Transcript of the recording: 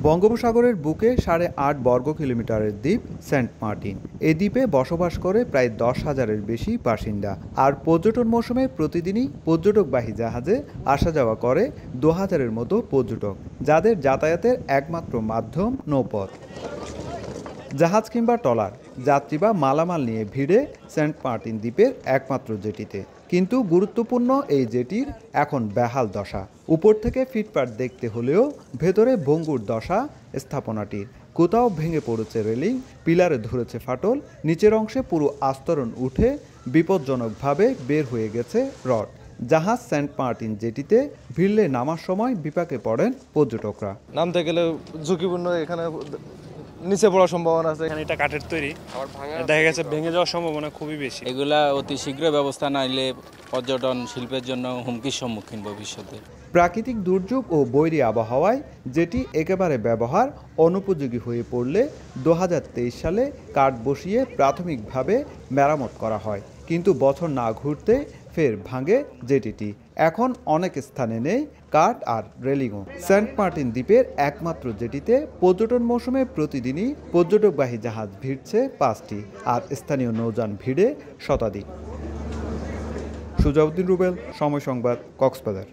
বঙ্গোপসাগরের বুকে 8.5 বর্গ কিলোমিটারের দ্বীপ সেন্ট মার্টিন। এই দ্বীপে বসবাস করে প্রায় 10,000-এর বেশি বাসিন্দা। আর পর্যটন মৌসুমে প্রতিদিনই পর্যটকবাহী জাহাজে আসা যাওয়া করে 2,000-এর মতো পর্যটক, যাদের যাতায়াতের একমাত্র মাধ্যম নৌপথ। জাহাজ কিংবা ট্রলার, যাত্রী বা মালামাল নিয়ে ভিড়ে সেন্ট মার্টিন দ্বীপের একমাত্র জেটিতে। কিন্তু গুরুত্বপূর্ণ এই জেটির এখন বেহাল দশা। উপর থেকে ফিটপাত দেখতে হলেও ভেতরে ভঙ্গুর দশা স্থাপনাটির। কোথাও ভেঙে পড়েছে রেলিং, পিলারে ধরেছে ফাটল, নিচের অংশে পুরো আস্তরণ উঠে বিপজ্জনকভাবে বের হয়ে গেছে রড। জাহাজ সেন্ট মার্টিন জেটিতে ভিড়লে নামার সময় বিপাকে পড়েন পর্যটকরা। নামতে গেলে ঝুঁকিপূর্ণ, এখানে নিচে পড়ার সম্ভাবনা আছে। এখানে এটা কাঠের তৈরি, দেখা গেছে ভেঙে যাওয়ার সম্ভাবনা খুবই বেশি। এগুলা অতি শীঘ্র ব্যবস্থা না নিলে পর্যটন শিল্পের জন্য হুমকির সম্মুখীন ভবিষ্যতে। প্রাকৃতিক দুর্যোগ ও বৈরী আবহাওয়ায় যেটি একেবারে ব্যবহার অনুপযোগী হয়ে পড়লে 2023 সালে কাঠ বসিয়ে প্রাথমিকভাবে মেরামত করা হয়, কিন্তু বছর না ঘুরতে ফের ভাঙে জেটিটি। এখন অনেক স্থানে নেই কাঠ আর রেলিংও। সেন্ট মার্টিন দ্বীপের একমাত্র জেটিতে পর্যটন মৌসুমে প্রতিদিনই পর্যটকবাহী জাহাজ ভিড়ছে 5টি, আর স্থানীয় নৌযান ভিড়ে শতাধিক। সুজাউদ্দিন রুবেল, সময় সংবাদ, কক্সবাজার।